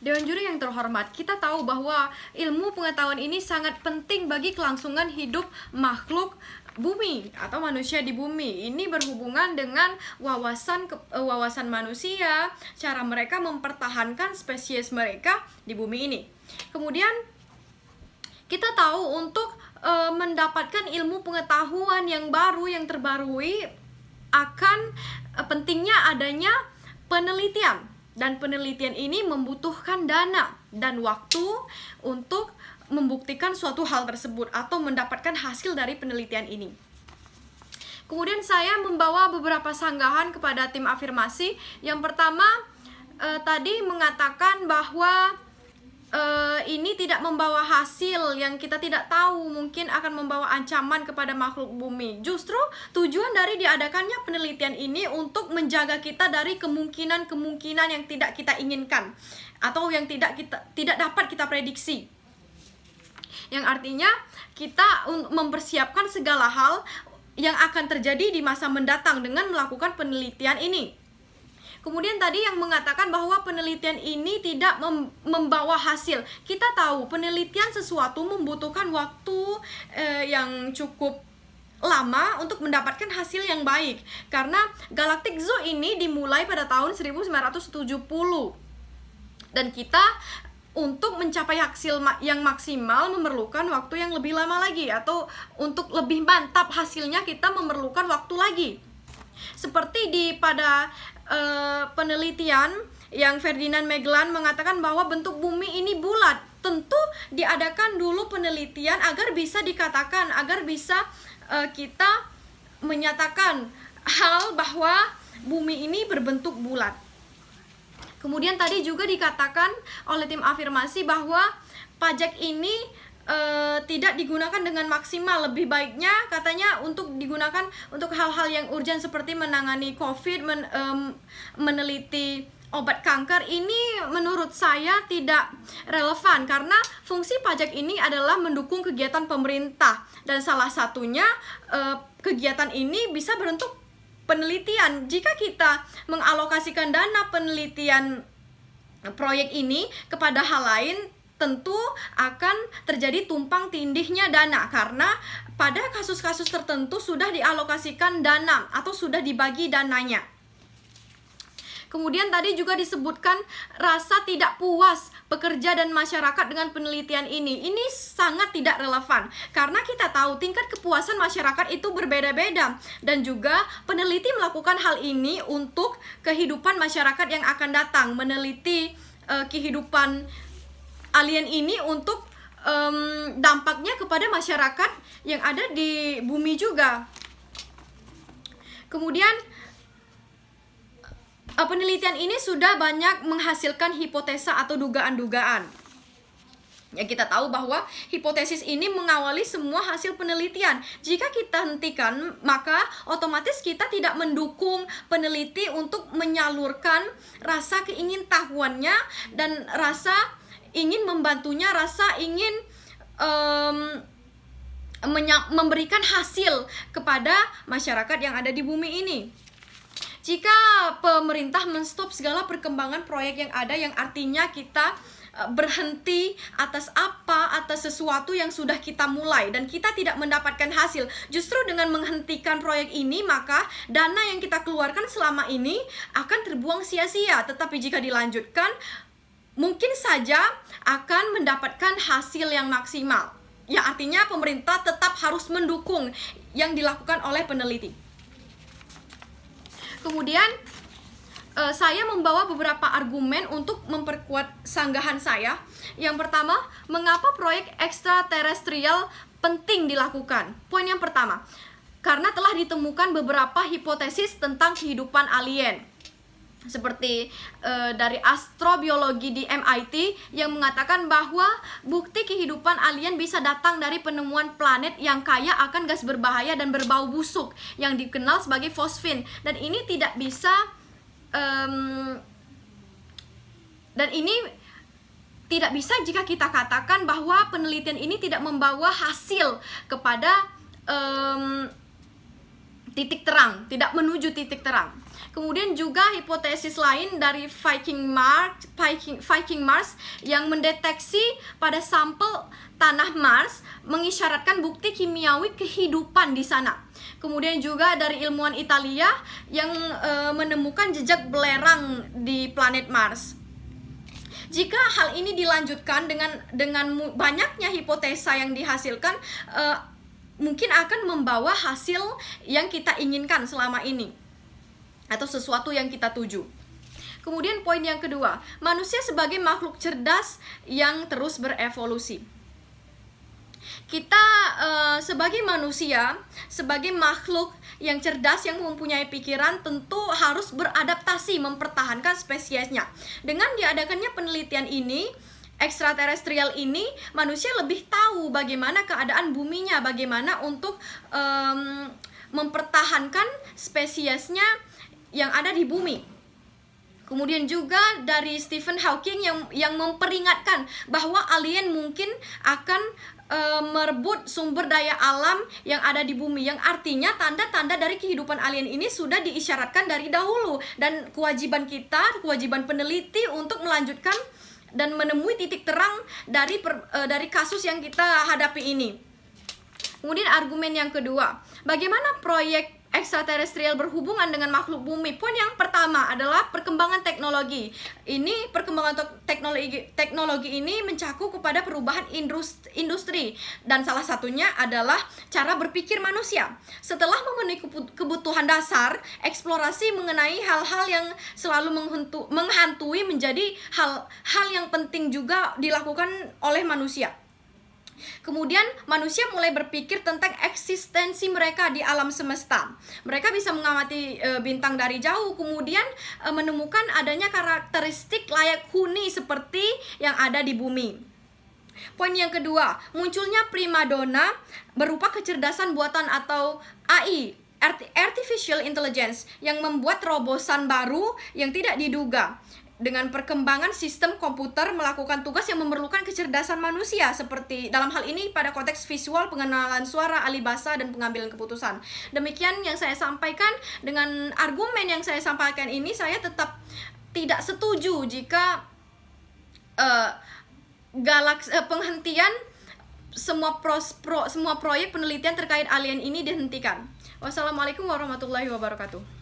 Dewan juri yang terhormat, kita tahu bahwa ilmu pengetahuan ini sangat penting bagi kelangsungan hidup makhluk bumi atau manusia di bumi. Ini berhubungan dengan wawasan manusia, cara mereka mempertahankan spesies mereka di bumi ini. Kemudian kita tahu untuk mendapatkan ilmu pengetahuan yang baru, yang terbarui, akan pentingnya adanya penelitian. Dan penelitian ini membutuhkan dana dan waktu untuk membuktikan suatu hal tersebut atau mendapatkan hasil dari penelitian ini. Kemudian saya membawa beberapa sanggahan kepada tim afirmasi. Yang pertama, tadi mengatakan bahwa ini tidak membawa hasil yang kita tidak tahu, mungkin akan membawa ancaman kepada makhluk bumi. Justru tujuan dari diadakannya penelitian ini untuk menjaga kita dari kemungkinan-kemungkinan yang tidak kita inginkan atau yang tidak dapat kita prediksi. Yang artinya kita mempersiapkan segala hal yang akan terjadi di masa mendatang dengan melakukan penelitian ini. Kemudian tadi yang mengatakan bahwa penelitian ini tidak membawa hasil. Kita tahu penelitian sesuatu membutuhkan waktu yang cukup lama untuk mendapatkan hasil yang baik. Karena Galactic Zoo ini dimulai pada tahun 1970. Dan kita untuk mencapai hasil yang maksimal memerlukan waktu yang lebih lama lagi, atau untuk lebih mantap hasilnya kita memerlukan waktu lagi. Seperti pada penelitian yang Ferdinand Magellan mengatakan bahwa bentuk bumi ini bulat. Tentu diadakan dulu penelitian agar bisa dikatakan, agar bisa kita menyatakan hal bahwa bumi ini berbentuk bulat. Kemudian tadi juga dikatakan oleh tim afirmasi bahwa pajak ini tidak digunakan dengan maksimal. Lebih baiknya katanya untuk digunakan untuk hal-hal yang urgent seperti menangani COVID, meneliti obat kanker. Ini menurut saya tidak relevan karena fungsi pajak ini adalah mendukung kegiatan pemerintah, dan salah satunya kegiatan ini bisa berbentuk penelitian. Jika kita mengalokasikan dana penelitian proyek ini kepada hal lain, tentu akan terjadi tumpang tindihnya dana, karena pada kasus-kasus tertentu sudah dialokasikan dana atau sudah dibagi dananya. Kemudian tadi juga disebutkan rasa tidak puas pekerja dan masyarakat dengan penelitian ini. Ini sangat tidak relevan karena kita tahu tingkat kepuasan masyarakat itu berbeda-beda, dan juga peneliti melakukan hal ini untuk kehidupan masyarakat yang akan datang, meneliti kehidupan alien ini untuk dampaknya kepada masyarakat yang ada di bumi juga. Kemudian penelitian ini sudah banyak menghasilkan hipotesa atau dugaan-dugaan. Ya, kita tahu bahwa hipotesis ini mengawali semua hasil penelitian. Jika kita hentikan, maka otomatis kita tidak mendukung peneliti untuk menyalurkan rasa keingintahuannya dan rasa ingin membantunya, rasa ingin memberikan hasil kepada masyarakat yang ada di bumi ini. Jika pemerintah menstop segala perkembangan proyek yang ada, yang artinya kita berhenti atas sesuatu yang sudah kita mulai dan kita tidak mendapatkan hasil. Justru dengan menghentikan proyek ini, maka dana yang kita keluarkan selama ini akan terbuang sia-sia. Tetapi jika dilanjutkan, mungkin saja akan mendapatkan hasil yang maksimal. Ya, artinya pemerintah tetap harus mendukung yang dilakukan oleh peneliti. Kemudian saya membawa beberapa argumen untuk memperkuat sanggahan saya. Yang pertama, mengapa proyek ekstraterestrial penting dilakukan? Poin yang pertama, karena telah ditemukan beberapa hipotesis tentang kehidupan alien. Seperti dari astrobiologi di MIT yang mengatakan bahwa bukti kehidupan alien bisa datang dari penemuan planet yang kaya akan gas berbahaya dan berbau busuk yang dikenal sebagai fosfin. Dan ini tidak bisa jika kita katakan bahwa penelitian ini tidak membawa hasil kepada titik terang, tidak menuju titik terang. Kemudian juga hipotesis lain dari Viking Mars yang mendeteksi pada sampel tanah Mars mengisyaratkan bukti kimiawi kehidupan di sana. Kemudian juga dari ilmuwan Italia yang menemukan jejak belerang di planet Mars. Jika hal ini dilanjutkan dengan banyaknya hipotesa yang dihasilkan, mungkin akan membawa hasil yang kita inginkan selama ini, atau sesuatu yang kita tuju. Kemudian poin yang kedua, manusia sebagai makhluk cerdas yang terus berevolusi. Kita sebagai manusia, sebagai makhluk yang cerdas yang mempunyai pikiran, tentu harus beradaptasi mempertahankan spesiesnya. Dengan diadakannya penelitian ini, ekstraterestrial ini, manusia lebih tahu bagaimana keadaan buminya, bagaimana untuk mempertahankan spesiesnya yang ada di bumi. Kemudian juga dari Stephen Hawking yang memperingatkan bahwa alien mungkin akan merebut sumber daya alam yang ada di bumi, yang artinya tanda-tanda dari kehidupan alien ini sudah diisyaratkan dari dahulu, dan kewajiban kita, kewajiban peneliti untuk melanjutkan dan menemui titik terang dari kasus yang kita hadapi ini. Kemudian argumen yang kedua, bagaimana proyek ekstraterestrial berhubungan dengan makhluk bumi? Poin yang pertama adalah perkembangan teknologi. Ini perkembangan teknologi ini mencakup kepada perubahan industri, dan salah satunya adalah cara berpikir manusia. Setelah memenuhi kebutuhan dasar, eksplorasi mengenai hal-hal yang selalu menghantui menjadi hal yang penting juga dilakukan oleh manusia. Kemudian manusia mulai berpikir tentang eksistensi mereka di alam semesta. Mereka bisa mengamati bintang dari jauh, kemudian menemukan adanya karakteristik layak huni seperti yang ada di bumi. Poin yang kedua, munculnya primadona berupa kecerdasan buatan atau AI, Artificial Intelligence, yang membuat terobosan baru yang tidak diduga. Dengan perkembangan sistem komputer melakukan tugas yang memerlukan kecerdasan manusia, seperti dalam hal ini pada konteks visual, pengenalan suara, alih bahasa, dan pengambilan keputusan. Demikian yang saya sampaikan. Dengan argumen yang saya sampaikan ini, saya tetap tidak setuju jika penghentian semua proyek penelitian terkait alien ini dihentikan. Wassalamualaikum warahmatullahi wabarakatuh.